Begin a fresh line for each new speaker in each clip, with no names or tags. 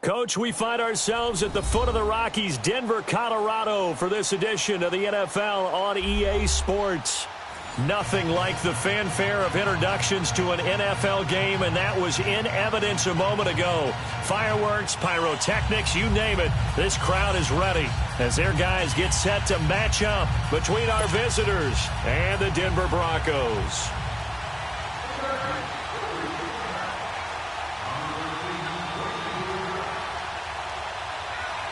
Coach, we find ourselves at the foot of the Rockies, Denver, Colorado, for this edition of the NFL on EA Sports. Nothing like the fanfare of introductions to an NFL game, and that was in evidence a moment ago. Fireworks, pyrotechnics, you name it. This crowd is ready as their guys get set to match up between our visitors and the Denver Broncos.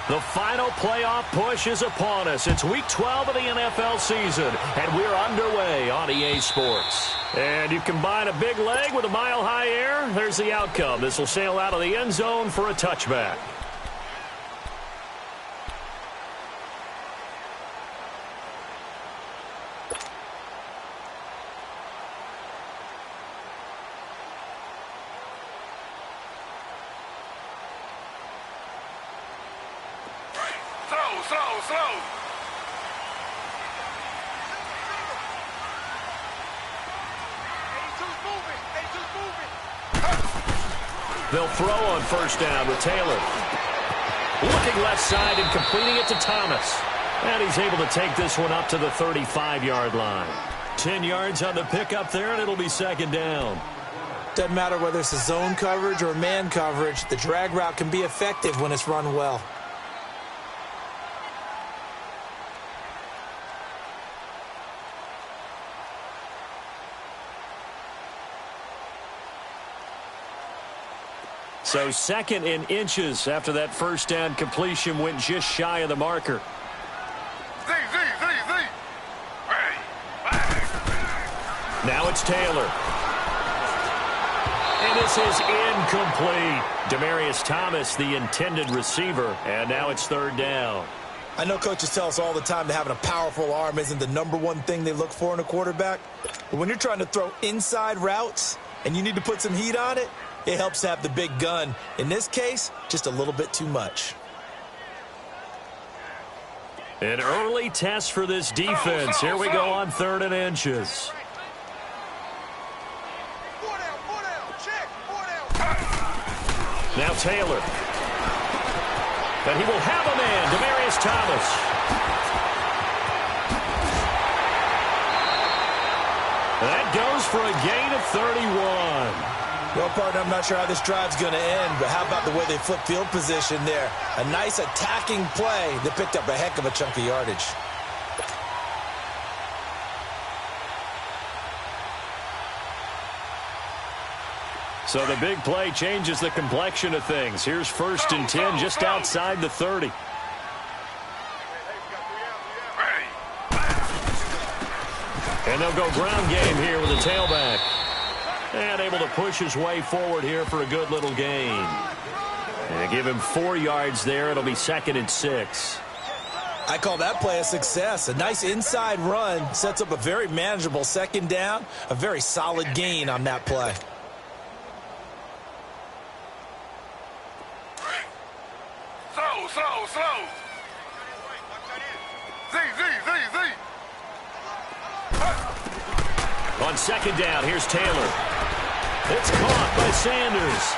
The final playoff push is upon us. It's Week 12 of the NFL season, and we're underway on EA Sports. And you combine a big leg with a mile-high air, there's the outcome. This will sail out of the end zone for a touchback. They'll throw on first down with Taylor. Looking left side and completing it to Thomas. And he's able to take this one up to the 35-yard line. 10 yards on the pickup there, and it'll be second down.
Doesn't matter whether it's a zone coverage or man coverage, the drag route can be effective when it's run well.
So second in inches after that first down completion went just shy of the marker. Now it's Taylor. And this is incomplete. Demaryius Thomas, the intended receiver, and now it's third down.
I know coaches tell us all the time that having a powerful arm isn't the number one thing they look for in a quarterback. But when you're trying to throw inside routes and you need to put some heat on it, it helps to have the big gun. In this case, just a little bit too much.
An early test for this defense. Here we go on third and inches. Now Taylor. And he will have a man, Demaryius Thomas. That goes for a gain of 31.
Well, partner, I'm not sure how this drive's going to end, but how about the way they flip field position there? A nice attacking play that picked up a heck of a chunk of yardage.
So the big play changes the complexion of things. Here's first and 10 just outside the 30. And they'll go ground game here with a tailback. And able to push his way forward here for a good little gain. And give him 4 yards there. It'll be second and 6.
I call that play a success. A nice inside run sets up a very manageable second down. A very solid gain on that play.
Slow.
On second down, here's Taylor. It's caught by Sanders.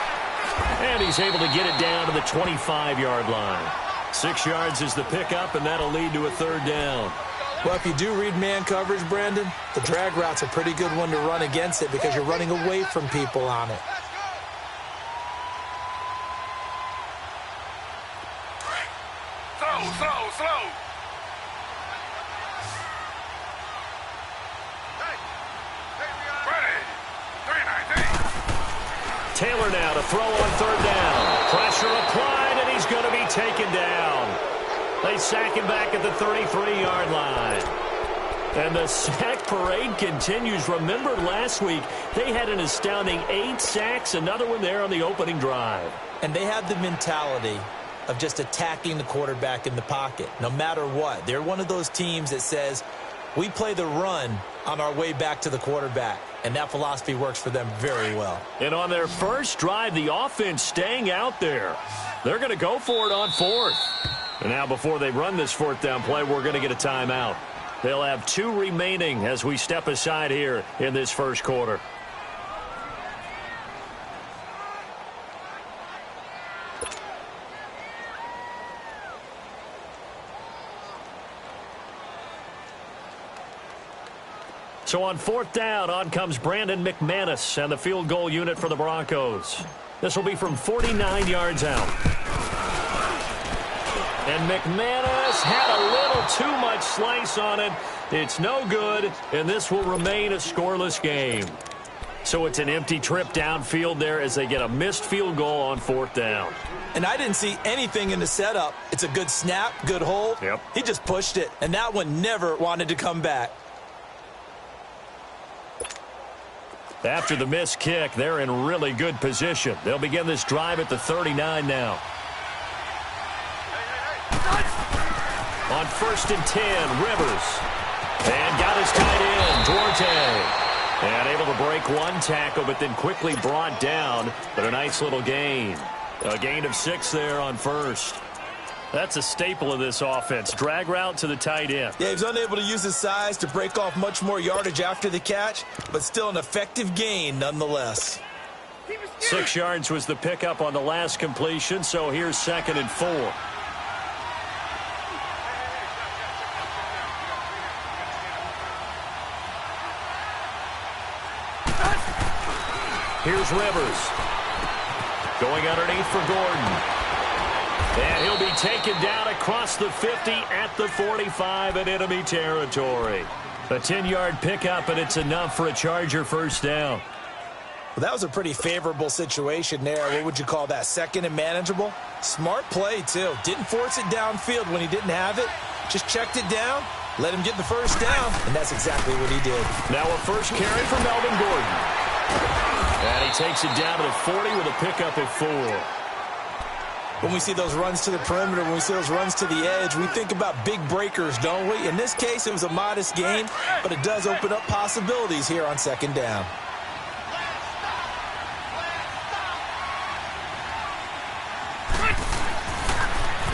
And he's able to get it down to the 25-yard line. 6 yards is the pickup, and that'll lead to a third down.
Well, if you do read man coverage, Brandon, the drag route's a pretty good one to run against it because you're running away from people on it.
Slow.
Taylor now to throw on third down. Pressure applied, and he's going to be taken down. They sack him back at the 33-yard line. And the sack parade continues. Remember last week, they had an astounding 8 sacks, another one there on the opening drive.
And they have the mentality of just attacking the quarterback in the pocket, no matter what. They're one of those teams that says, we play the run on our way back to the quarterback. And that philosophy works for them very well.
And on their first drive, the offense staying out there. They're going to go for it on fourth. And now before they run this fourth down play, we're going to get a timeout. They'll have 2 remaining as we step aside here in this first quarter. So on 4th down, on comes Brandon McManus and the field goal unit for the Broncos. This will be from 49 yards out. And McManus had a little too much slice on it. It's no good, and this will remain a scoreless game. So it's an empty trip downfield there as they get a missed field goal on 4th down.
And I didn't see anything in the setup. It's a good snap, good hold.
Yep.
He just pushed it, and that one never wanted to come back.
After the missed kick, they're in really good position. They'll begin this drive at the 39 now. On 1st and 10, Rivers. And got his tight end, Duarte. And able to break one tackle, but then quickly brought down. But a nice little gain. A gain of 6 there on 1st. That's a staple of this offense. Drag route to the tight end.
Yeah, he was unable to use his size to break off much more yardage after the catch, but still an effective gain nonetheless.
6 yards was the pickup on the last completion, so here's 2nd and 4. Here's Rivers. Going underneath for Gordon. And he'll be taken down across the 50 at the 45 in enemy territory. A 10-yard pickup, and it's enough for a Charger first down.
Well, that was a pretty favorable situation there. What would you call that? 2nd and manageable? Smart play, too. Didn't force it downfield when he didn't have it. Just checked it down, let him get the first down, and that's exactly what he did.
Now a first carry for Melvin Gordon. And he takes it down to the 40 with a pickup of 4.
When we see those runs to the perimeter, when we see those runs to the edge, we think about big breakers, don't we? In this case, it was a modest gain, but it does open up possibilities here on 2nd down.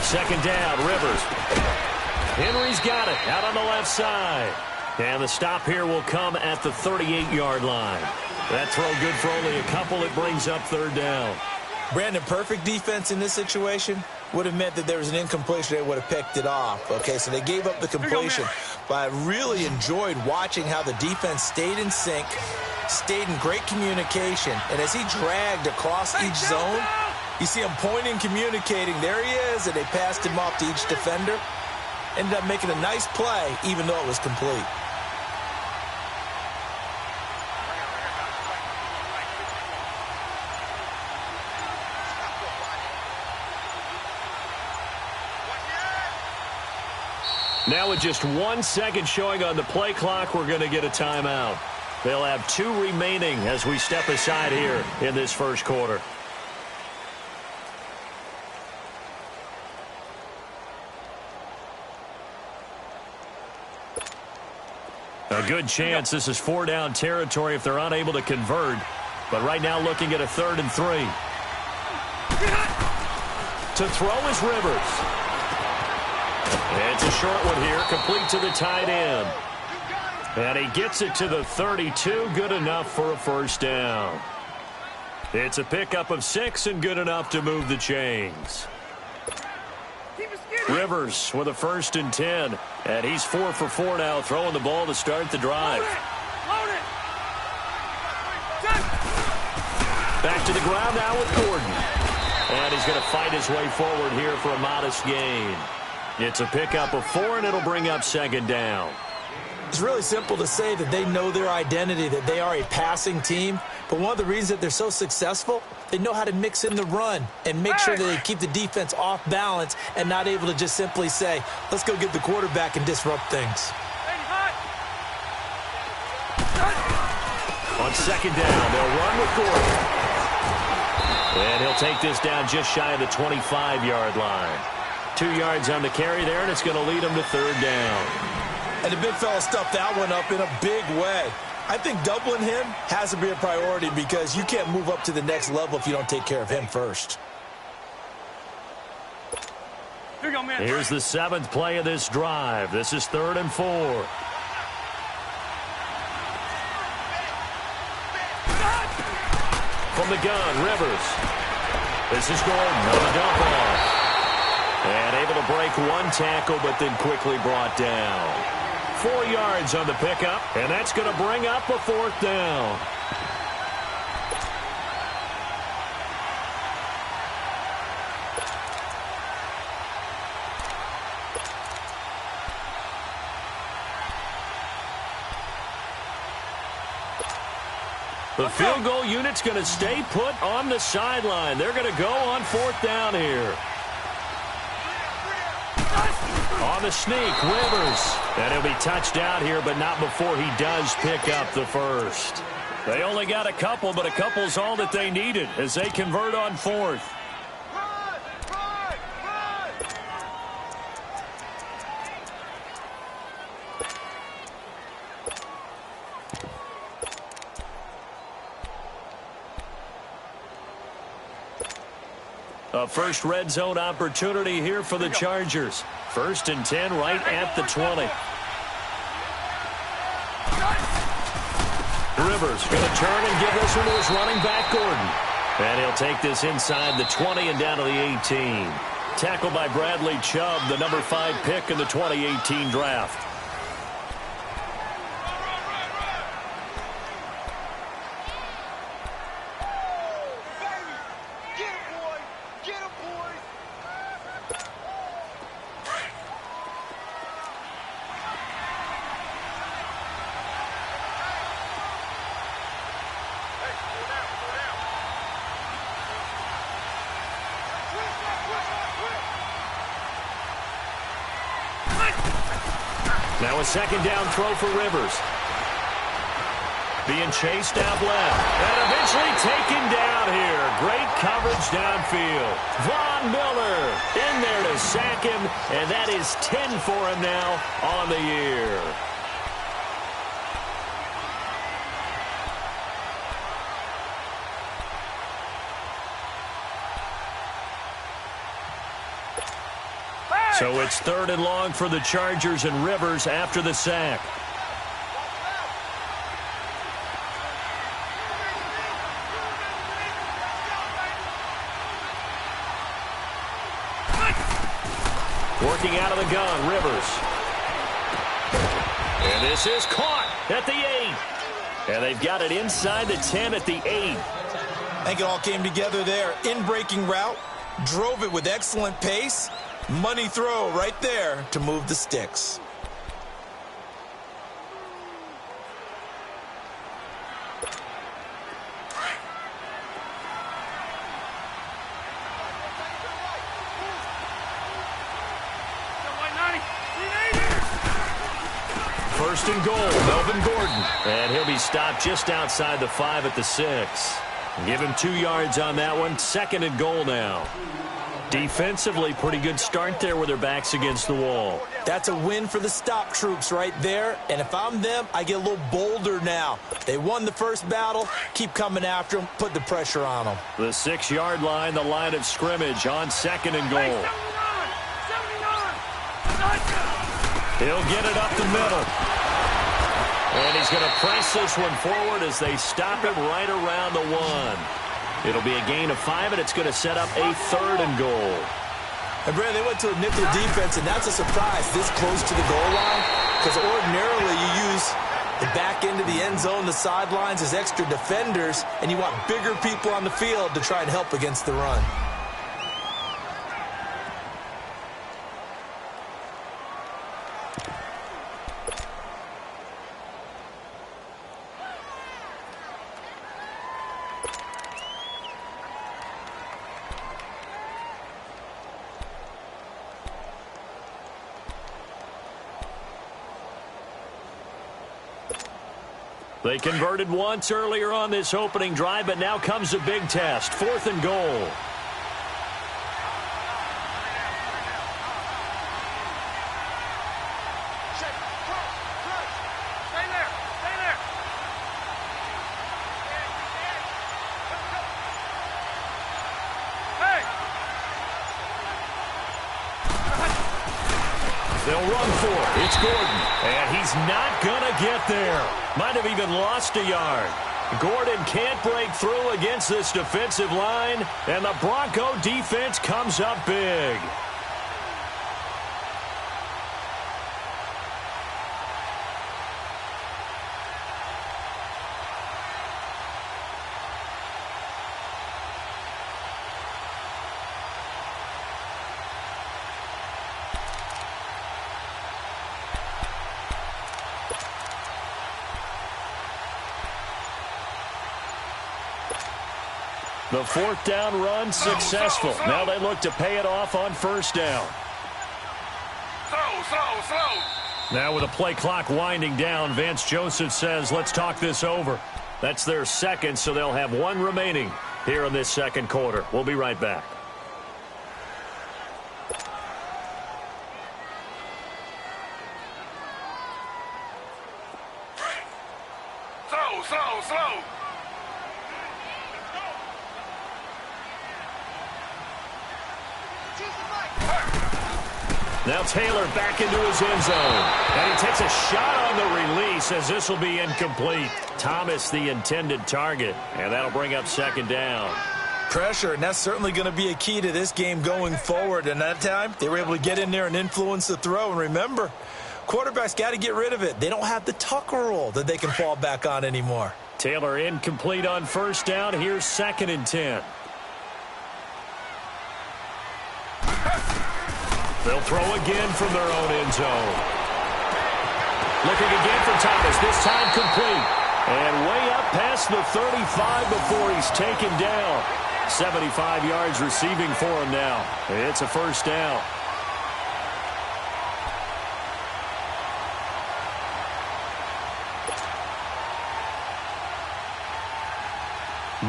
Second down, Rivers. Henry's got it out on the left side. And the stop here will come at the 38-yard line. That throw good for only a couple. It brings up 3rd down.
Brandon, perfect defense in this situation would have meant that there was an incompletion. They would have picked it off. Okay, so they gave up the completion. But I really enjoyed watching how the defense stayed in sync, stayed in great communication. And as he dragged across each zone, you see him pointing, communicating. There he is, and they passed him off to each defender. Ended up making a nice play, even though it was complete.
Now with just 1 second showing on the play clock, we're going to get a timeout. They'll have 2 remaining as we step aside here in this first quarter. A good chance this is 4-down territory if they're unable to convert. But right now looking at a 3rd and 3. To throw is Rivers. It's a short one here, complete to the tight end. And he gets it to the 32, good enough for a first down. It's a pickup of 6 and good enough to move the chains. Rivers with a 1st and 10. And he's 4 for 4 now, throwing the ball to start the drive. Back to the ground now with Gordon. And he's going to fight his way forward here for a modest gain. It's a pickup of 4, and it'll bring up 2nd down.
It's really simple to say that they know their identity, that they are a passing team. But one of the reasons that they're so successful, they know how to mix in the run and make sure that they keep the defense off balance and not able to just simply say, let's go get the quarterback and disrupt things.
On 2nd down, they'll run with Gordon. And he'll take this down just shy of the 25-yard line. 2 yards on the carry there, and it's going to lead him to 3rd down.
And the big fella stuffed that one up in a big way. I think doubling him has to be a priority because you can't move up to the next level if you don't take care of him first.
Here you go, man.
Here's the 7th play of this drive. This is 3rd and 4. From the gun, Rivers. This is Gordon on the dump off. And able to break one tackle, but then quickly brought down. 4 yards on the pickup, and that's going to bring up a 4th down. The field goal unit's going to stay put on the sideline. They're going to go on 4th down here. On the sneak, Rivers. And he'll be touched out here, but not before he does pick up the first. They only got a couple, but a couple's all that they needed as they convert on 4th. A first red zone opportunity here for the Chargers. 1st and 10 right at the 20. Rivers going to turn and give this one to his running back, Gordon. And he'll take this inside the 20 and down to the 18. Tackled by Bradley Chubb, the number 5 pick in the 2018 draft. Now a 2nd down throw for Rivers. Being chased out left. And eventually taken down here. Great coverage downfield. Von Miller in there to sack him. And that is 10 for him now on the year. So it's 3rd and long for the Chargers and Rivers after the sack. Working out of the gun, Rivers. And this is caught at the 8. And they've got it inside the 10 at the 8.
I think it all came together there. In-breaking route, drove it with excellent pace. Money throw right there to move the sticks.
First and goal, Melvin Gordon. And he'll be stopped just outside the 5 at the 6. Give him 2 yards on that one. 2nd and goal now. Defensively, pretty good start there with their backs against the wall.
That's a win for the stop troops right there. And if I'm them, I get a little bolder now. They won the first battle. Keep coming after them. Put the pressure on them.
The 6-yard line, the line of scrimmage on 2nd and goal. He'll get it up the middle. And he's going to press this one forward as they stop him right around the 1. It'll be a gain of 5, and it's going to set up a 3rd and goal.
And, Brad, they went to a nickel defense, and that's a surprise this close to the goal line, because ordinarily you use the back end of the end zone, the sidelines as extra defenders, and you want bigger people on the field to try and help against the run.
They converted once earlier on this opening drive, but now comes a big test. 4th and goal. They'll run for it. It's Gordon. And he's not going to get there. Might have even lost a yard. Gordon can't break through against this defensive line. And the Bronco defense comes up big. The fourth down run successful. Now they look to pay it off on first down. Now with the play clock winding down, Vance Joseph says, let's talk this over. That's their second, so they'll have one remaining here in this second quarter. We'll be right back.
Slow.
Now Taylor back into his end zone. And he takes a shot on the release as this will be incomplete. Thomas the intended target. And that'll bring up second down.
Pressure, and that's certainly going to be a key to this game going forward. And that time, they were able to get in there and influence the throw. And remember, quarterbacks got to get rid of it. They don't have the Tucker rule that they can fall back on anymore.
Taylor incomplete on first down. Here's 2nd and 10. They'll throw again from their own end zone. Looking again for Thomas, this time complete. And way up past the 35 before he's taken down. 75 yards receiving for him now. It's a first down.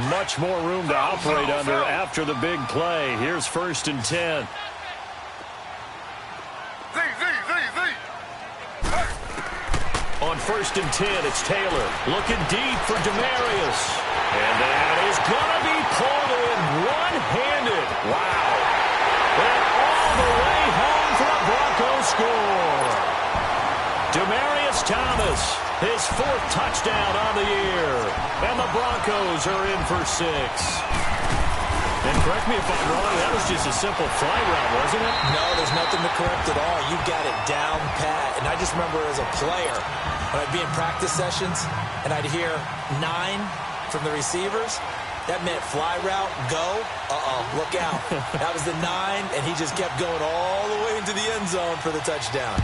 Much more room to operate under after the big play. Here's 1st and 10. On 1st and 10, it's Taylor looking deep for Demarius. And that is going to be pulled in one-handed. Wow. And all the way home for a Broncos score. Demarius Thomas, his 4th touchdown on the year. And the Broncos are in for 6. And correct me if I'm wrong, that was just a simple fly route, wasn't it?
No, there's nothing to correct at all. You got it down pat. And I just remember as a player, when I'd be in practice sessions and I'd hear 9 from the receivers, that meant fly route, go, look out. That was the 9, and he just kept going all the way into the end zone for the touchdown.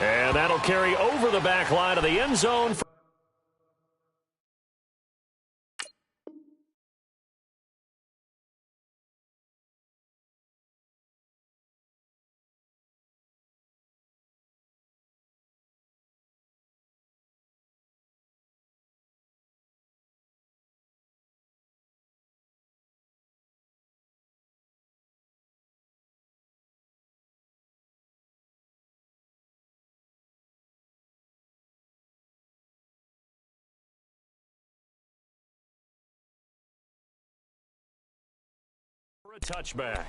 And that'll carry over the back line of the end zone. A touchback.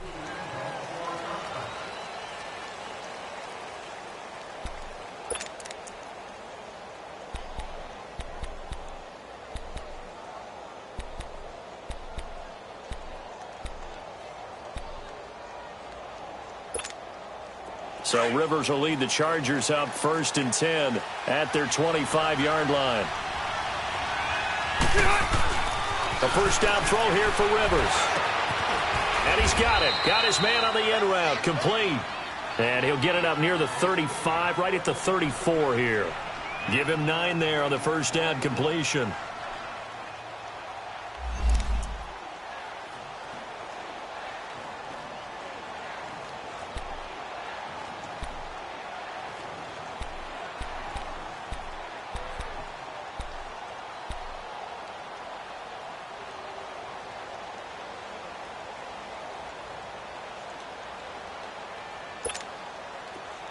So Rivers will lead the Chargers up 1st and 10 at their 25-yard line. A first down throw here for Rivers. And he's got it. Got his man on the end route. Complete. And he'll get it up near the 35, right at the 34 here. Give him 9 there on the first down completion.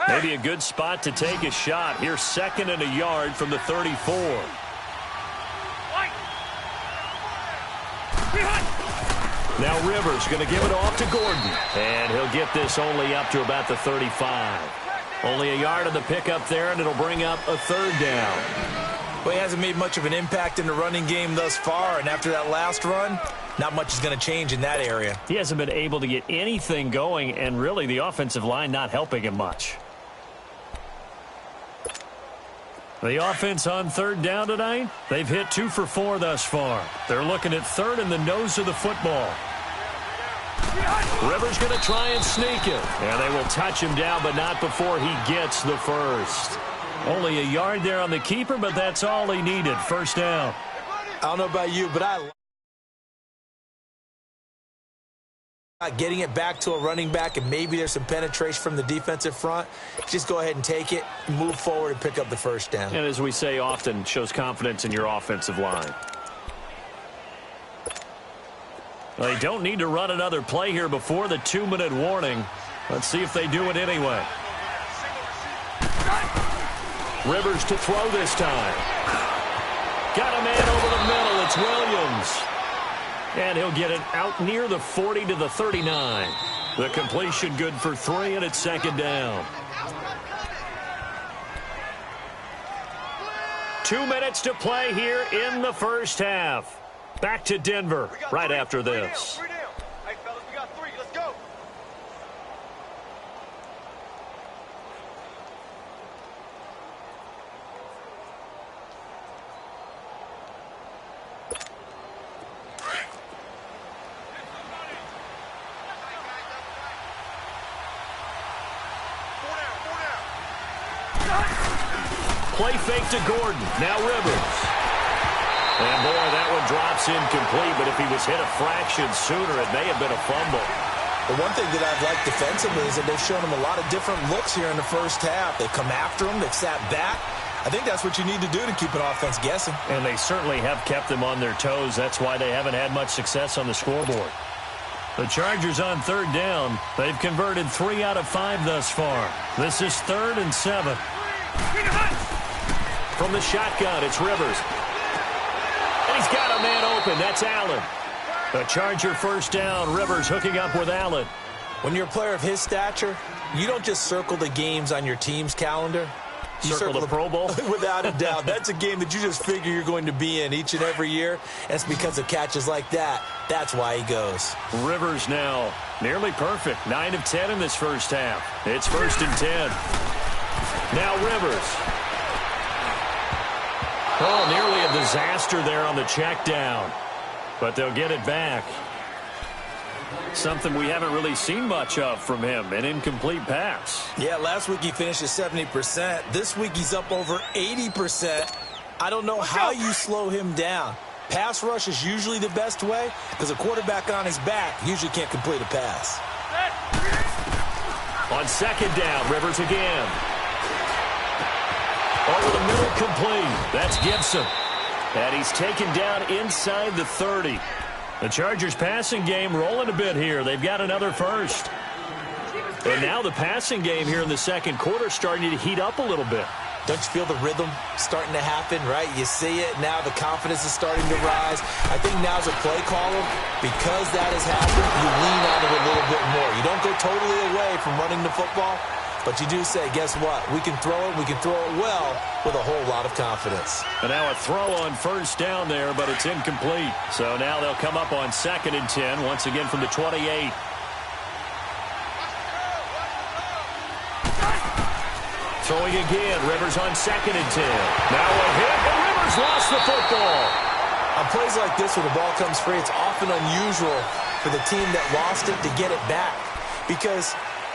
Maybe a good spot to take a shot. Here's 2nd and a yard from the 34. Now Rivers going to give it off to Gordon. And he'll get this only up to about the 35. Only a yard on the pickup there, and it'll bring up a 3rd down.
Well, he hasn't made much of an impact in the running game thus far, and after that last run, not much is going to change in that area.
He hasn't been able to get anything going, and really the offensive line not helping him much. The offense on 3rd down tonight, they've hit 2 for 4 thus far. They're looking at 3rd in the nose of the football. Rivers going to try and sneak it. And they will touch him down, but not before he gets the first. Only a yard there on the keeper, but that's all he needed. First down.
I don't know about you, but I like getting it back to a running back, and maybe there's some penetration from the defensive front. Just go ahead and take it, move forward, and pick up the first down.
And as we say often, shows confidence in your offensive line. Well, they don't need to run another play here before the 2-minute warning. Let's see if they do it anyway. Rivers to throw this time. Got a man over the middle. It's Williams. And he'll get it out near the 40 to the 39. The completion good for 3, and it's second down. 2 minutes to play here in the first half. Back to Denver right after this.
Hey, fellas, we got 3. Let's go.
Play fake to Gordon. Now Rivers. And, boy, that one drops incomplete, but if he was hit a fraction sooner, it may have been a fumble.
The one thing that I've liked defensively is that they've shown him a lot of different looks here in the first half. They've come after him. They've sat back. I think that's what you need to do to keep an offense guessing.
And they certainly have kept them on their toes. That's why they haven't had much success on the scoreboard. The Chargers on third down. They've converted 3 out of 5 thus far. This is 3rd and 7. From the shotgun, it's Rivers. And he's got a man open. That's Allen. The Charger first down. Rivers hooking up with Allen.
When you're a player of his stature, you don't just circle the games on your team's calendar. You
circle the Pro Bowl?
Without a doubt. That's a game that you just figure you're going to be in each and every year. And it's because of catches like that. That's why he goes.
Rivers now nearly perfect. 9 of 10 in this first half. It's 1st and 10. Now Rivers. Oh, nearly a disaster there on the check down. But they'll get it back. Something we haven't really seen much of from him, an incomplete pass.
Yeah, last week he finished at 70%. This week he's up over 80%. I don't know how you slow him down. Pass rush is usually the best way because a quarterback on his back usually can't complete a pass.
On second down, Rivers again. Over the middle, complete. That's Gibson. And he's taken down inside the 30. The Chargers passing game rolling a bit here. They've got another first. And now the passing game here in the second quarter starting to heat up a little bit.
Don't you feel the rhythm starting to happen, right? You see it. Now the confidence is starting to rise. I think now's a play caller. Because that has happened, you lean on it a little bit more. You don't go totally away from running the football. But you do say, guess what? We can throw it. We can throw it well with a whole lot of confidence.
And now a throw on first down there, but it's incomplete. So now they'll come up on 2nd and 10, once again from the 28. Throwing again. Rivers on 2nd and 10. Now a hit, and Rivers lost the football.
On plays like this where the ball comes free, it's often unusual for the team that lost it to get it back. Because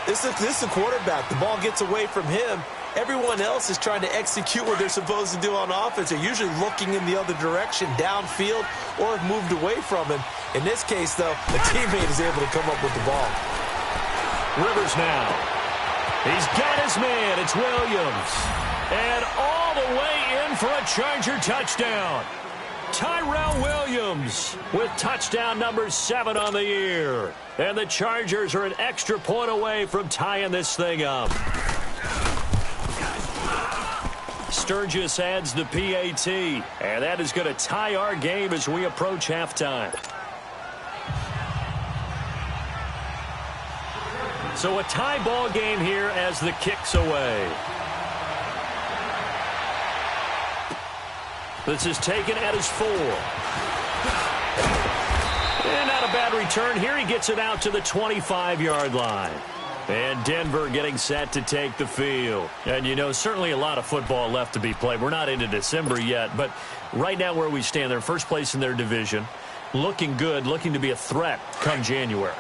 this is the quarterback. The ball gets away from him. Everyone else is trying to execute what they're supposed to do on offense. They're usually looking in the other direction, downfield, or have moved away from him. In this case, though, the teammate is able to come up with the ball.
Rivers now. He's got his man. It's Williams. And all the way in for a Charger touchdown. Tyrell Williams with touchdown number 7 on the year. And the Chargers are an extra point away from tying this thing up. Sturgis adds the PAT, and that is going to tie our game as we approach halftime. So a tie ball game here as the kick's away. This is taken at his 4. And not a bad return here. He gets it out to the 25-yard line. And Denver getting set to take the field. And, you know, certainly a lot of football left to be played. We're not into December yet, but right now where we stand, they're first place in their division. Looking good, looking to be a threat come January.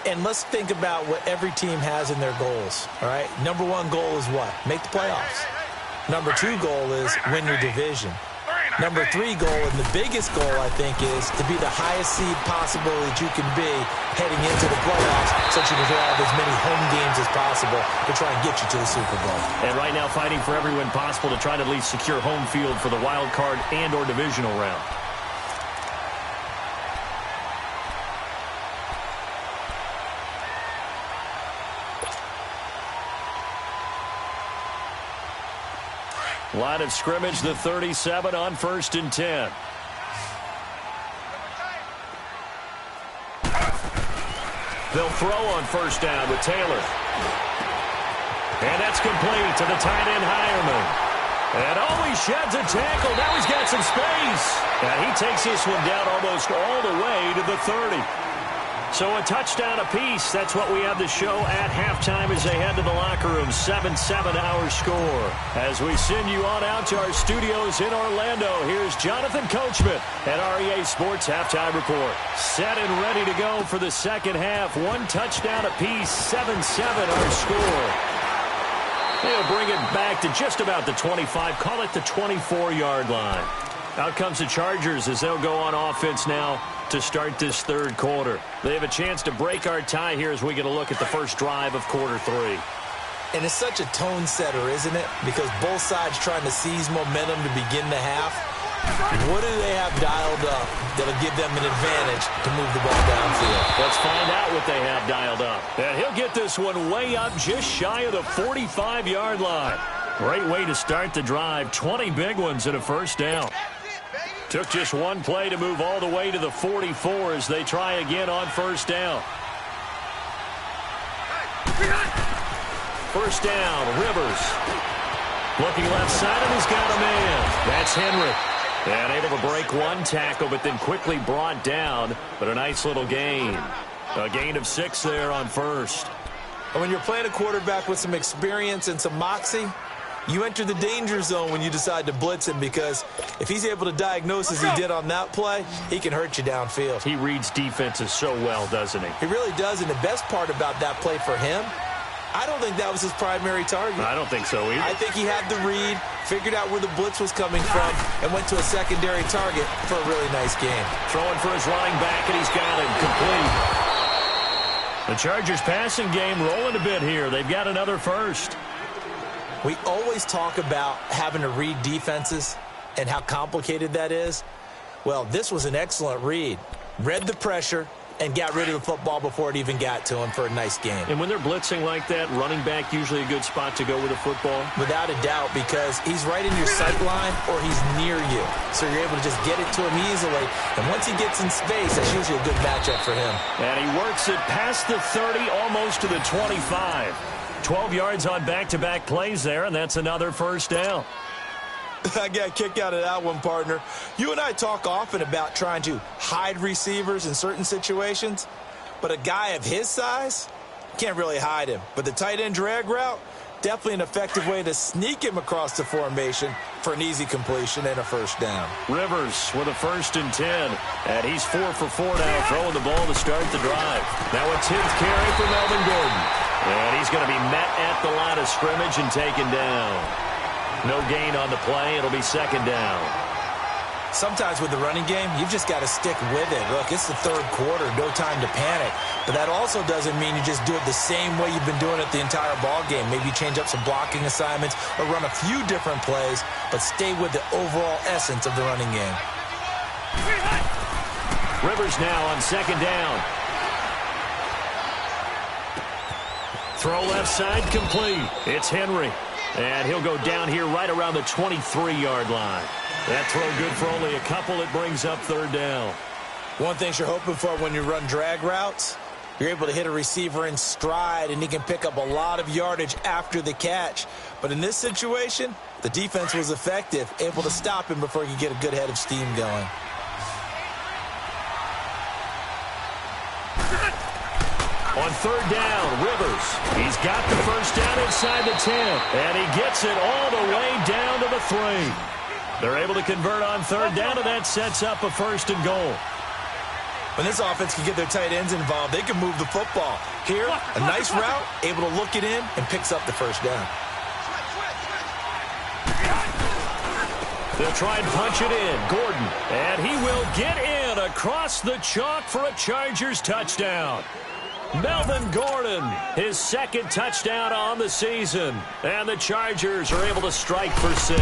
And let's think about what every team has in their goals, all right? Number 1 goal is what? Make the playoffs. Number 2 goal is win your division. Number 3 goal, and the biggest goal, I think, is to be the highest seed possible that you can be heading into the playoffs so that you can have as many home games as possible to try and get you to the Super Bowl.
And right now fighting for every win possible to try to at least secure home field for the wild card and or divisional round. Line of scrimmage, the 37 on 1st and 10. They'll throw on 1st down with Taylor. And that's complete to the tight end, Hireman. And he sheds a tackle. Now he's got some space. And he takes this one down almost all the way to the 30. So a touchdown apiece. That's what we have to show at halftime as they head to the locker room. 7-7 our score. As we send you on out to our studios in Orlando, here's Jonathan Coachman at REA Sports Halftime Report. Set and ready to go for the second half. One touchdown apiece. 7-7 our score. They'll bring it back to just about the 25. Call it the 24-yard line. Out comes the Chargers as they'll go on offense now to start this third quarter. They have a chance to break our tie here as we get a look at the first drive of quarter 3.
And it's such a tone setter, isn't it? Because both sides trying to seize momentum to begin the half. What do they have dialed up that'll give them an advantage to move the ball downfield?
Let's find out what they have dialed up. And he'll get this one way up just shy of the 45-yard line. Great way to start the drive. 20 big ones and a first down. Took just one play to move all the way to the 44 as they try again on 1st down. First down, Rivers. Looking left side, and he's got a man. That's Henry. And able to break one tackle, but then quickly brought down. But a nice little gain. A gain of 6 there on 1st.
And when you're playing a quarterback with some experience and some moxie, you enter the danger zone when you decide to blitz him, because if he's able to diagnose as he did on that play, he can hurt you downfield.
He reads defenses so well, doesn't he?
He really does, and the best part about that play for him, I don't think that was his primary target.
I don't think so either.
I think he had the read, figured out where the blitz was coming from, and went to a secondary target for a really nice game.
Throwing for his running back, and he's got him complete. The Chargers passing game rolling a bit here. They've got another first.
We always talk about having to read defenses and how complicated that is. Well, this was an excellent read. Read the pressure and got rid of the football before it even got to him for a nice game.
And when they're blitzing like that, running back usually a good spot to go with the football?
Without a doubt, because he's right in your sight line or he's near you. So you're able to just get it to him easily. And once he gets in space, that's usually a good matchup for him.
And he works it past the 30, almost to the 25. 12 yards on back-to-back plays there, and that's another first down.
I got a kick out of that one, partner. You and I talk often about trying to hide receivers in certain situations, but a guy of his size can't really hide him. But the tight end drag route, definitely an effective way to sneak him across the formation for an easy completion and a first down.
Rivers with a 1st and 10, and he's 4 for 4 now, throwing the ball to start the drive. Now a 10th carry for Melvin Gordon. And he's going to be met at the line of scrimmage and taken down. No gain on the play. It'll be 2nd down.
Sometimes with the running game, you've just got to stick with it. Look, it's the third quarter, no time to panic. But that also doesn't mean you just do it the same way you've been doing it the entire ball game. Maybe change up some blocking assignments or run a few different plays, but stay with the overall essence of the running game.
Rivers now on 2nd down. Throw left side complete. It's Henry. And he'll go down here right around the 23-yard line. That throw good for only a couple. It brings up 3rd down.
One thing you're hoping for when you run drag routes, you're able to hit a receiver in stride, and he can pick up a lot of yardage after the catch. But in this situation, the defense was effective, able to stop him before he could get a good head of steam going.
On 3rd down, Rivers. He's got the first down inside the 10, and he gets it all the way down to the 3. They're able to convert on 3rd down, and that sets up a 1st and goal.
When this offense can get their tight ends involved, they can move the football. Here, a nice route, able to look it in, and picks up the first down.
They'll try and punch it in. Gordon. And he will get in across the chalk for a Chargers touchdown. Melvin Gordon, his second touchdown on the season. And the Chargers are able to strike for 6.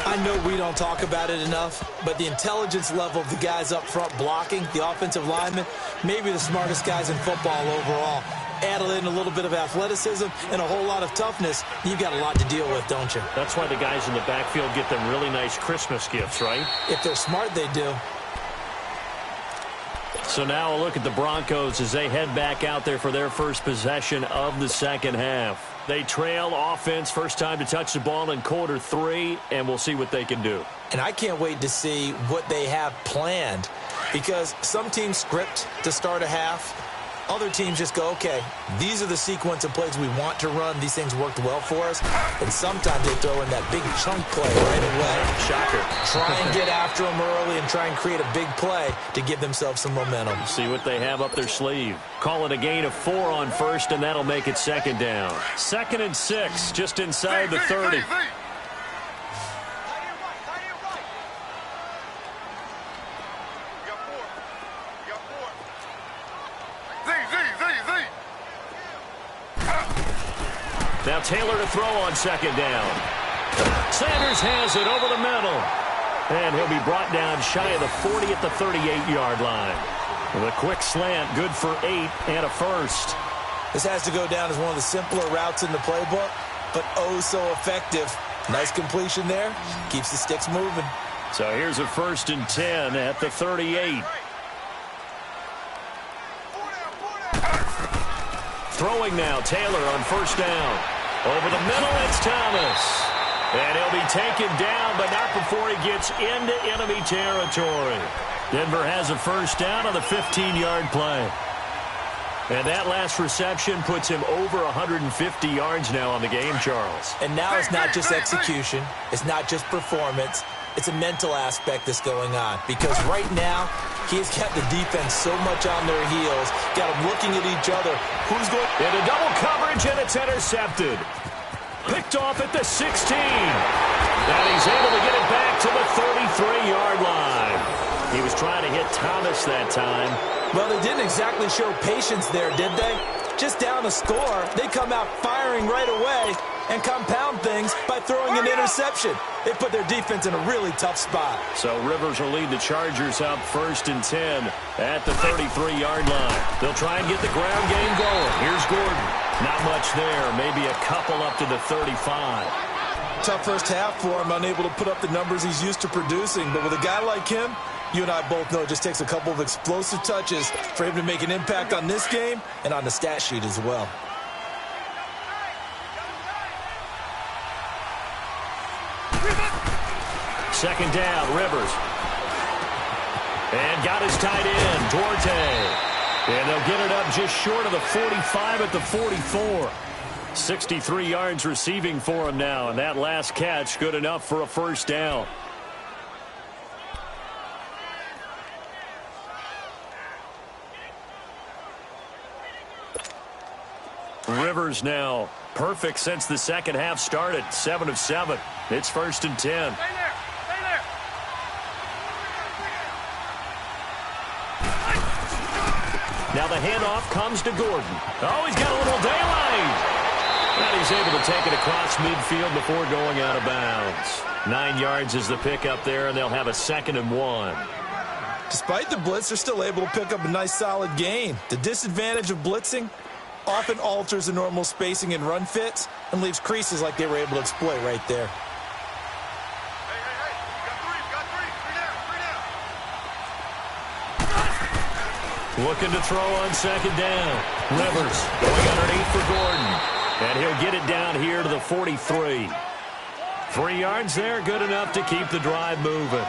I know we don't talk about it enough, but the intelligence level of the guys up front blocking, the offensive linemen, maybe the smartest guys in football overall. Add in a little bit of athleticism and a whole lot of toughness, you've got a lot to deal with, don't you?
That's why the guys in the backfield get them really nice Christmas gifts, right?
If they're smart, they do.
So now a look at the Broncos as they head back out there for their first possession of the second half. They trail offense, first time to touch the ball in quarter 3, and we'll see what they can do.
And I can't wait to see what they have planned, because some teams script to start a half. Other teams just go, okay, these are the sequence of plays we want to run. These things worked well for us. And sometimes they throw in that big chunk play right away.
Shocker.
Try and get after them early and try and create a big play to give themselves some momentum.
See what they have up their sleeve. Call it a gain of 4 on first, and that'll make it second down. 2nd and 6, just inside the 30. Now Taylor to throw on second down. Sanders has it over the middle. And he'll be brought down shy of the 40 at the 38-yard line. With a quick slant, good for 8 and a first.
This has to go down as one of the simpler routes in the playbook, but oh so effective. Nice completion there. Keeps the sticks moving.
So here's a 1st and 10 at the 38. Throwing now, Taylor on first down. Over the middle, it's Thomas. And he'll be taken down, but not before he gets into enemy territory. Denver has a first down on the 15-yard play. And that last reception puts him over 150 yards now on the game, Charles.
And now it's not just execution. It's not just performance. It's a mental aspect that's going on, because right now he's got the defense so much on their heels, got them looking at each other. Who's going
into double coverage, and it's intercepted. Picked off at the 16. And he's able to get it back to the 33-yard line. He was trying to hit Thomas that time.
Well, they didn't exactly show patience there, did they? Just down a score, they come out firing right away and compound things by throwing an interception. They put their defense in a really tough spot.
So Rivers will lead the Chargers up 1st and 10 at the 33-yard line. They'll try and get the ground game going. Here's Gordon. Not much there. Maybe a couple up to the 35.
Tough first half for him, unable to put up the numbers he's used to producing. But with a guy like him, you and I both know it just takes a couple of explosive touches for him to make an impact on this game and on the stat sheet as well.
Second down, Rivers. And got his tight end, Duarte. And they'll get it up just short of the 45 at the 44. 63 yards receiving for him now, and that last catch good enough for a first down. Rivers now perfect since the second half started. 7 of 7. It's 1st and 10.
Stay there. Stay there.
Now the handoff comes to Gordon. Oh, he's got a little daylight. And he's able to take it across midfield before going out of bounds. 9 yards is the pickup there, and they'll have a 2nd and 1.
Despite the blitz, they're still able to pick up a nice solid gain. The disadvantage of blitzing often alters the normal spacing and run fits and leaves creases like they were able to exploit right there.
Hey, hey, hey. Got three. Three down.
Looking to throw on second down. Rivers going underneath for Gordon. And he'll get it down here to the 43. 3 yards there, good enough to keep the drive moving.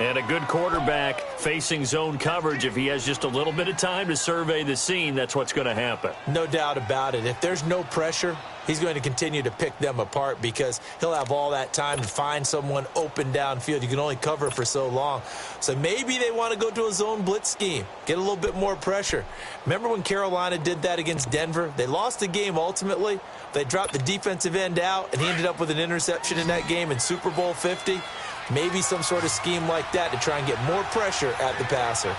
And a good quarterback facing zone coverage, if he has just a little bit of time to survey the scene, that's what's going to happen.
No doubt about it. If there's no pressure, he's going to continue to pick them apart because he'll have all that time to find someone open downfield. You can only cover for so long. So maybe they want to go to a zone blitz scheme, get a little bit more pressure. Remember when Carolina did that against Denver? They lost the game ultimately. They dropped the defensive end out, and he ended up with an interception in that game in Super Bowl 50. Maybe some sort of scheme like that to try and get more pressure at the passer.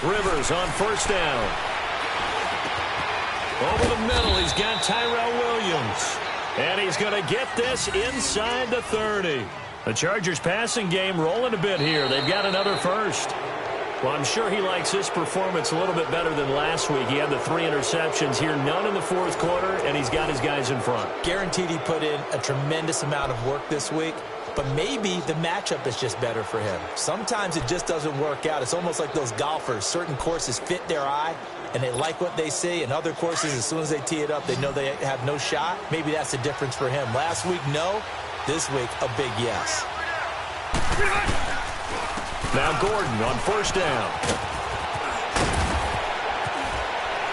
Rivers on first down. Over the middle, he's got Tyrell Williams. And he's going to get this inside the 30. The Chargers passing game rolling a bit here. They've got another first. Well, I'm sure he likes his performance a little bit better than last week. He had the 3 interceptions here, none in the fourth quarter, and he's got his guys in front.
Guaranteed he put in a tremendous amount of work this week, but maybe the matchup is just better for him. Sometimes it just doesn't work out. It's almost like those golfers. Certain courses fit their eye, and they like what they see, and other courses, as soon as they tee it up, they know they have no shot. Maybe that's the difference for him. Last week, no. This week, a big yes.
Now Gordon on first down.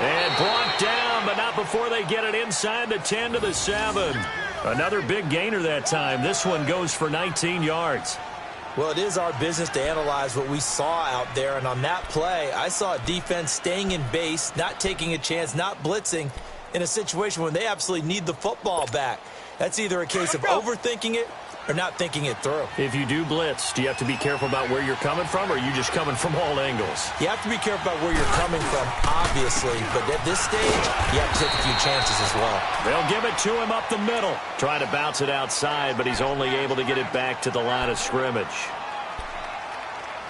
And brought down, but not before they get it inside the 10 to the 7. Another big gainer that time. This one goes for 19 yards.
Well, it is our business to analyze what we saw out there, and on that play, I saw a defense staying in base, not taking a chance, not blitzing in a situation when they absolutely need the football back. That's either a case of overthinking it or not thinking it through.
If you do blitz, do you have to be careful about where you're coming from, or are you just coming from all angles?
You have to be careful about where you're coming from, obviously, but at this stage, you have to take a few chances as well.
They'll give it to him up the middle. Trying to bounce it outside, but he's only able to get it back to the line of scrimmage.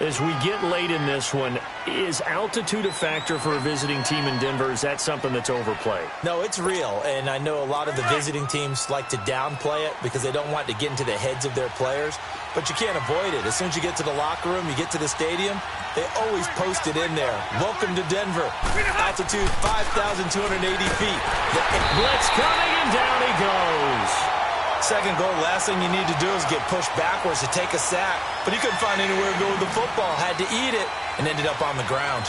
As we get late in this one, is altitude a factor for a visiting team in Denver? Is that something that's overplayed?
No, it's real, and I know a lot of the visiting teams like to downplay it because they don't want to get into the heads of their players, but you can't avoid it. As soon as you get to the locker room, you get to the stadium, they always post it in there. Welcome to Denver. Altitude 5,280 feet.
Blitz coming, and down he goes.
Second goal, last thing you need to do is get pushed backwards to take a sack. But he couldn't find anywhere to go with the football. Had to eat it and ended up on the ground.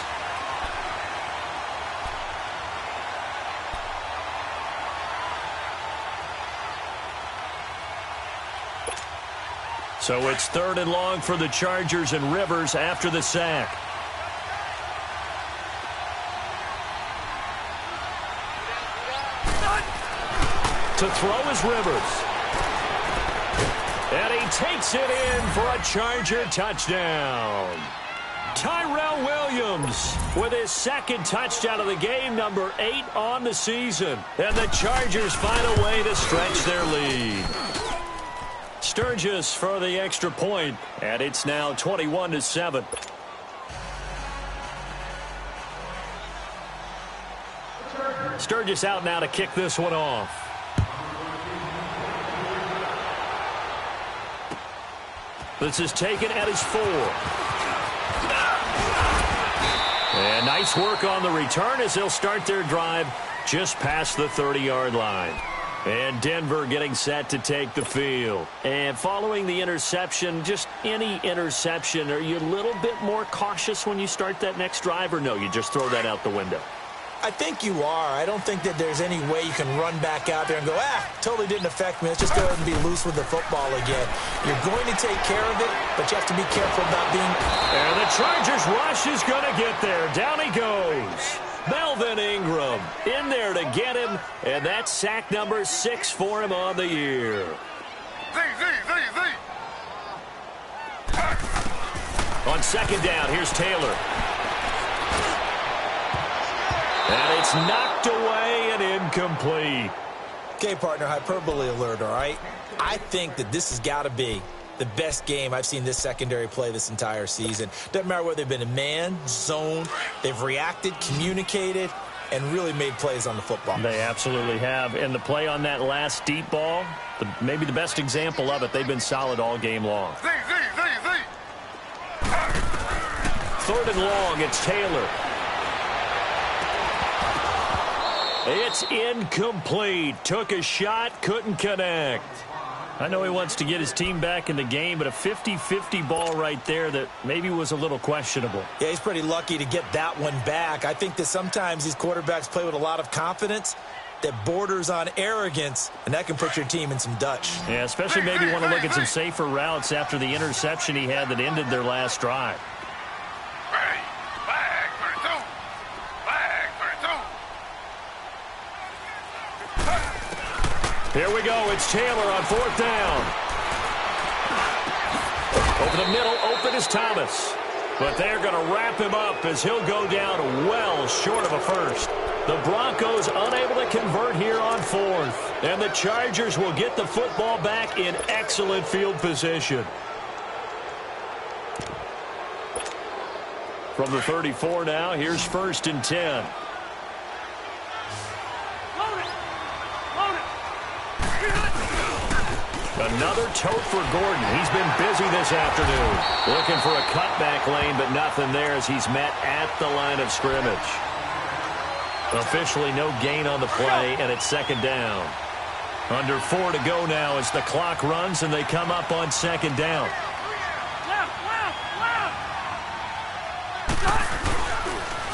So it's 3rd and long for the Chargers, and Rivers after the sack. To throw is Rivers. And he takes it in for a Charger touchdown. Tyrell Williams with his 2nd touchdown of the game, number 8 on the season. And the Chargers find a way to stretch their lead. Sturgis for the extra point, and it's now 21-7. Sturgis out now to kick this one off. This is taken at his 4. And nice work on the return as they'll start their drive just past the 30-yard line. And Denver getting set to take the field. And following the interception, just any interception, are you a little bit more cautious when you start that next drive, or no, you just throw that out the window?
I think you are. I don't think that there's any way you can run back out there and go, totally didn't affect me. Let's just go ahead and be loose with the football again. You're going to take care of it, but you have to be careful about being...
And the Chargers rush is going to get there. Down he goes. Melvin Ingram in there to get him, and that's sack number 6 for him on the year. On 2nd down, here's Taylor. And it's knocked away and incomplete.
Okay, partner, hyperbole alert, all right? I think that this has got to be the best game I've seen this secondary play this entire season. Doesn't matter whether they've been a man, zone, they've reacted, communicated, and really made plays on the football.
They absolutely have. And the play on that last deep ball, maybe the best example of it, they've been solid all game long. 3rd and long, it's Taylor. It's incomplete. Took a shot, couldn't connect. I know he wants to get his team back in the game, but a 50-50 ball right there that maybe was a little questionable.
Yeah, he's pretty lucky to get that one back. I think that sometimes these quarterbacks play with a lot of confidence that borders on arrogance, and that can put your team in some Dutch.
Yeah, especially maybe want to look at some safer routes after the interception he had that ended their last drive. Here we go. It's Taylor on 4th down. Over the middle, open is Thomas. But they're going to wrap him up as he'll go down well short of a first. The Broncos unable to convert here on 4th. And the Chargers will get the football back in excellent field position. From the 34 now, here's 1st and 10. Another tote for Gordon. He's been busy this afternoon. Looking for a cutback lane, but nothing there as he's met at the line of scrimmage. Officially no gain on the play, and it's 2nd down. Under 4 to go now as the clock runs, and they come up on 2nd down.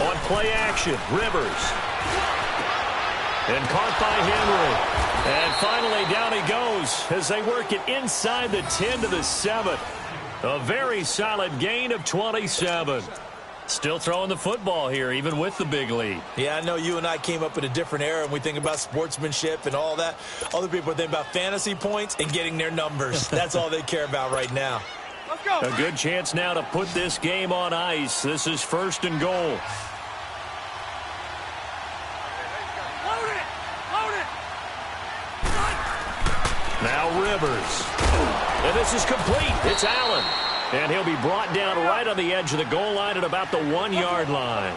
On play action, Rivers. And caught by Henry. And finally, down he goes as they work it inside the 10 to the 7. A very solid gain of 27. Still throwing the football here, even with the big lead.
Yeah, I know you and I came up in a different era, and we think about sportsmanship and all that. Other people think about fantasy points and getting their numbers. That's all they care about right now.
Let's go.
A good chance now to put this game on ice. This is 1st and goal. Now Rivers. And this is complete. It's Allen. And he'll be brought down right on the edge of the goal line at about the 1-yard line.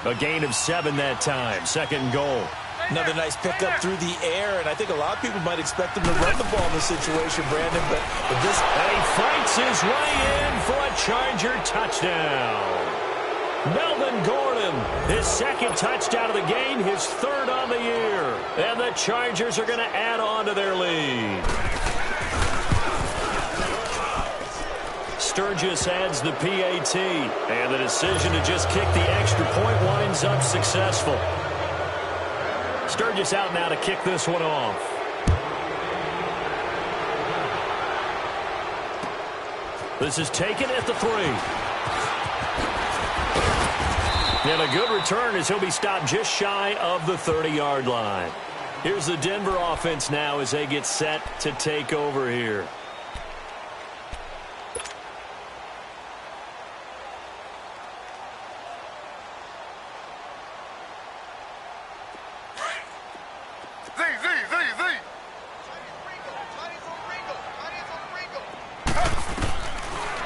A gain of 7 that time. 2nd and goal.
Another nice pickup through the air, and I think a lot of people might expect him to run the ball in this situation, Brandon, but this...
And he fights his way in for a Charger touchdown. Melvin Gordon, his 2nd touchdown of the game, his 3rd on the year. And the Chargers are going to add on to their lead. Sturgis adds the PAT, and the decision to just kick the extra point winds up successful. Sturgis out now to kick this one off. This is taken at the 3. And a good return as he'll be stopped just shy of the 30-yard line. Here's the Denver offense now as they get set to take over here.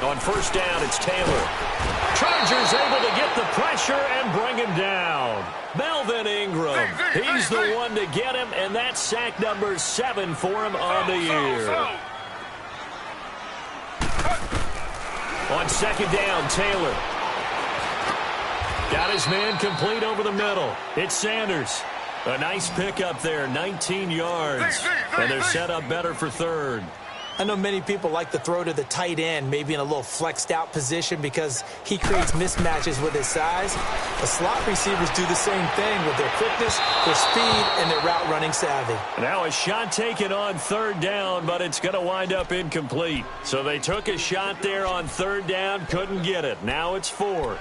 On 1st down, it's Taylor. Chargers able to get the pressure and bring him down. Melvin Ingram, he's the one to get him, and that's sack number 7 for him on the year. On 2nd down, Taylor. Got his man complete over the middle. It's Sanders. A nice pickup there, 19 yards. And they're set up better for 3rd.
I know many people like to throw to the tight end, maybe in a little flexed out position because he creates mismatches with his size. The slot receivers do the same thing with their quickness, their speed, and their route running savvy.
Now a shot taken on 3rd down, but it's going to wind up incomplete. So they took a shot there on 3rd down, couldn't get it. Now it's 4th.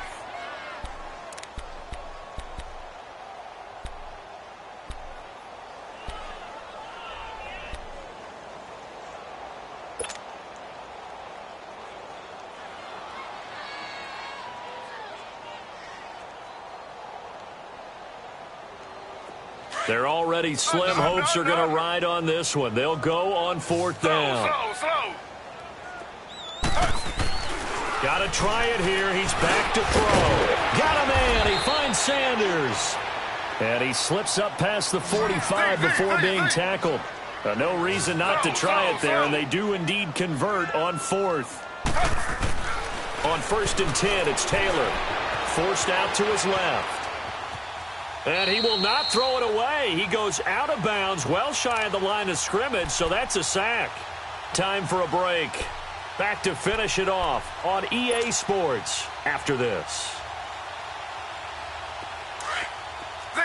They're already slim hopes are going to ride on this one. They'll go on 4th down. Got to try it here. He's back to throw. Got a man. He finds Sanders. And he slips up past the 45 before being tackled. No reason not to try it there, and they do indeed convert on 4th. On 1st and 10, it's Taylor. Forced out to his left. And he will not throw it away. He goes out of bounds, well shy of the line of scrimmage, so that's a sack. Time for a break. Back to finish it off on EA Sports after this.
Z.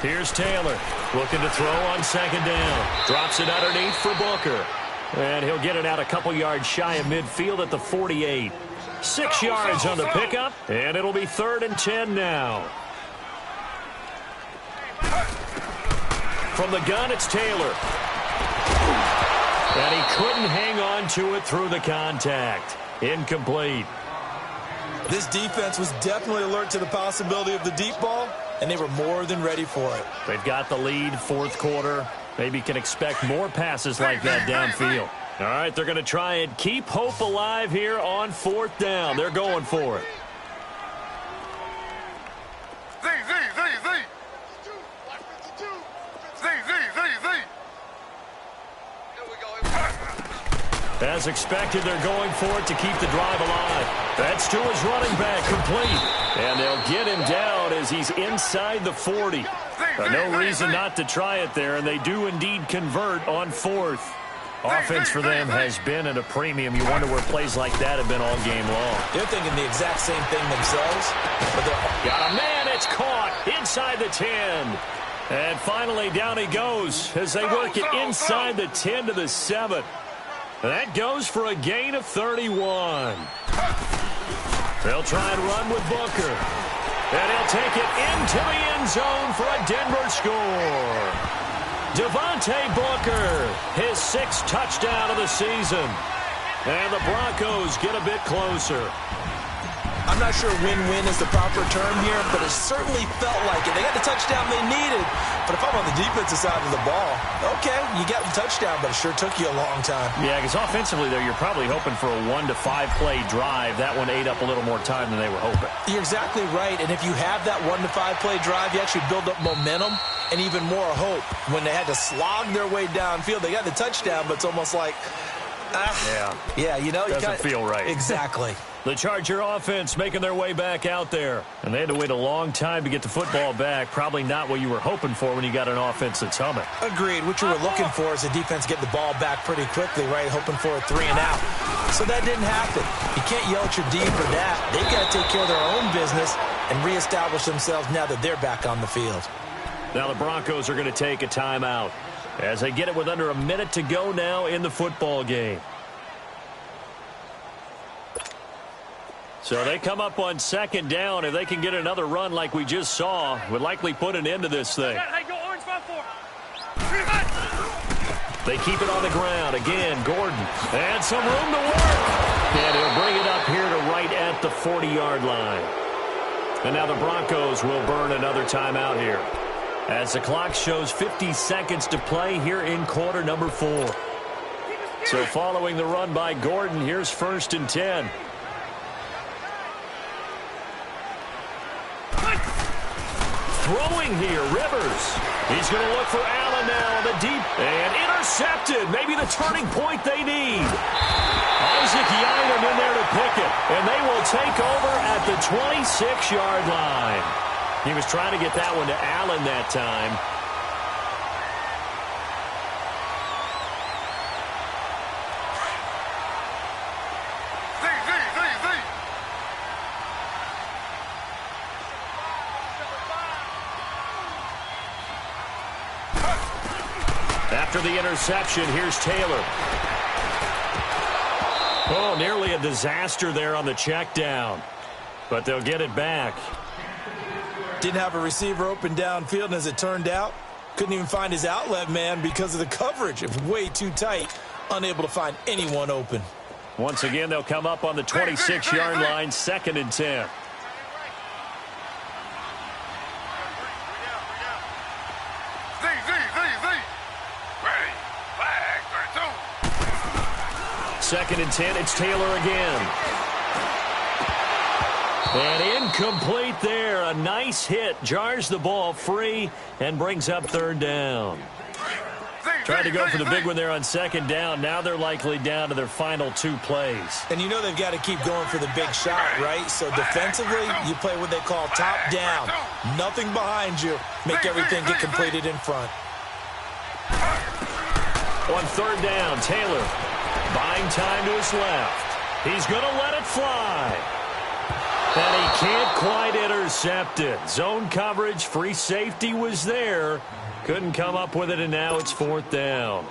Here's Taylor looking to throw on second down. Drops it underneath for Booker. And he'll get it out a couple yards shy of midfield at the 48. 6 yards on the pickup, and it'll be 3rd and 10 now. From the gun, it's Taylor. And he couldn't hang on to it through the contact. Incomplete.
This defense was definitely alert to the possibility of the deep ball, and they were more than ready for it.
They've got the lead, 4th quarter. Maybe can expect more passes like that downfield. All right, they're going to try and keep hope alive here on 4th down. They're going for it.
Z. Here we go.
As expected, they're going for it to keep the drive alive. That's to his running back, complete. And they'll get him down as he's inside the 40. No reason not to try it there, and they do indeed convert on 4th. Offense for them has been at a premium. You wonder where plays like that have been all game long.
They're thinking the exact same thing themselves. But
got a man. It's caught inside the 10. And finally, down he goes as they work it inside the 10 to the 7. That goes for a gain of 31. They'll try and run with Booker. And he'll take it into the end zone for a Denver score. Devontae Booker, his 6th touchdown of the season. And the Broncos get a bit closer.
I'm not sure win-win is the proper term here, but it certainly felt like it. They got the touchdown they needed. But if I'm on the defensive side of the ball, okay, you got the touchdown, but it sure took you a long time.
Yeah, because offensively, though, you're probably hoping for a 1 to 5 play drive. That one ate up a little more time than they were hoping.
You're exactly right, and if you have that 1 to 5 play drive, you actually build up momentum and even more hope. When they had to slog their way downfield, they got the touchdown, but it's almost like, yeah, you know,
doesn't feel right.
Exactly.
The Charger offense making their way back out there. And they had to wait a long time to get the football back. Probably not what you were hoping for when you got an offense that's humming.
Agreed. What you were looking for is the defense get the ball back pretty quickly, right? Hoping for a 3 and out. So that didn't happen. You can't yell at your D for that. They've got to take care of their own business and reestablish themselves now that they're back on the field.
Now the Broncos are going to take a timeout as they get it with under a minute to go now in the football game. So they come up on 2nd down. If they can get another run like we just saw, would likely put an end to this thing. They keep it on the ground. Again, Gordon. And some room to work. And he'll bring it up here to right at the 40-yard line. And now the Broncos will burn another timeout here, as the clock shows 50 seconds to play here in quarter number 4. So following the run by Gordon, here's 1st and 10. Throwing here, Rivers. He's going to look for Allen now on the deep. And intercepted. Maybe the turning point they need. Isaac Yiadom in there to pick it. And they will take over at the 26-yard line. He was trying to get that one to Allen that time. After the interception, here's Taylor. Oh, nearly a disaster there on the check down. But they'll get it back.
Didn't have a receiver open downfield, and as it turned out, couldn't even find his outlet man because of the coverage. It was way too tight, unable to find anyone open.
Once again, they'll come up on the 26-yard line, 2nd and 10. Second and 10, it's Taylor again. And incomplete there. A nice hit. Jars the ball free and brings up 3rd down. Tried to go for the big one there on second down. Now they're likely down to their final 2 plays.
And you know they've got to keep going for the big shot, right? So defensively, you play what they call top down. Nothing behind you. Make everything get completed in front.
On third down, Taylor buying time to his left. He's going to let it fly. And he can't quite intercept it. Zone coverage, free safety was there. Couldn't come up with it, and now it's fourth down.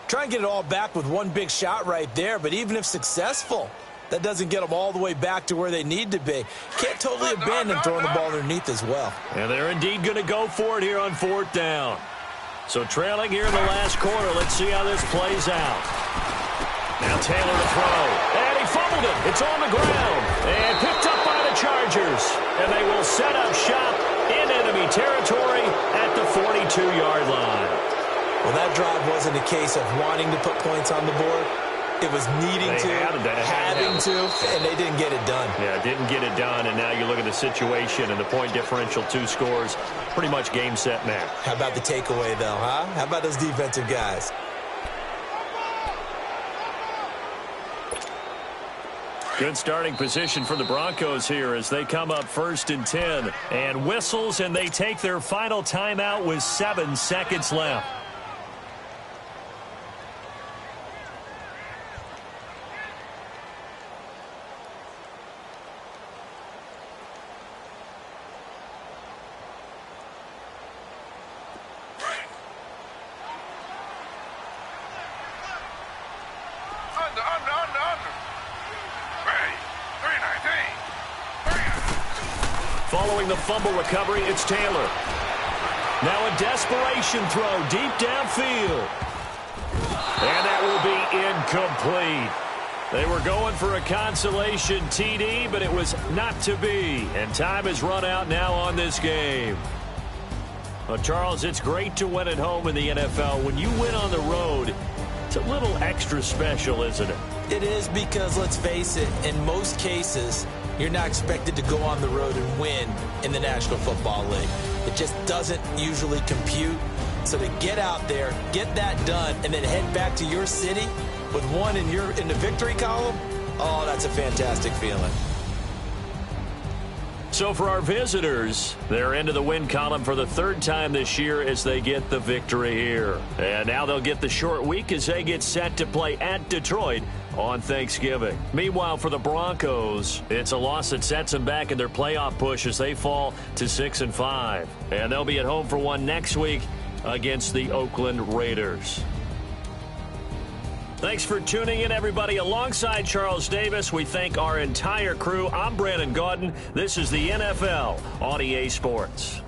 Try and get it all back with one big shot right there, but even if successful, that doesn't get them all the way back to where they need to be. Can't totally abandon throwing the ball underneath as well.
And they're indeed going to go for it here on fourth down. So trailing here in the last quarter, let's see how this plays out. Now Taylor to throw. And he fumbled it. It's on the ground. And picked up by the Chargers. And they will set up shop in enemy territory at the 42-yard line.
Well, that drive wasn't a case of wanting to put points on the board. It was needing to, having to, and they didn't get it done.
Yeah, didn't get it done, and now you look at the situation and the point differential, 2 scores, pretty much game, set, match.
How about the takeaway, though, huh? How about those defensive guys?
Good starting position for the Broncos here as they come up 1st and 10. And whistles, and they take their final timeout with 7 seconds left. Following the fumble recovery, it's Taylor. Now a desperation throw deep downfield. And that will be incomplete. They were going for a consolation TD, but it was not to be. And time has run out now on this game. Well, Charles, it's great to win at home in the NFL. When you win on the road, it's a little extra special, isn't it?
It is because, let's face it, in most cases, you're not expected to go on the road and win in the National Football League. It just doesn't usually compute. So to get out there, get that done, and then head back to your city with one in the victory column, oh, that's a fantastic feeling.
So for our visitors, they're into the win column for the 3rd time this year as they get the victory here. And now they'll get the short week as they get set to play at Detroit on Thanksgiving. Meanwhile, for the Broncos, it's a loss that sets them back in their playoff push as they fall to 6-5. And they'll be at home for one next week against the Oakland Raiders. Thanks for tuning in, everybody. Alongside Charles Davis, we thank our entire crew. I'm Brandon Gaudin. This is the NFL on EA Sports.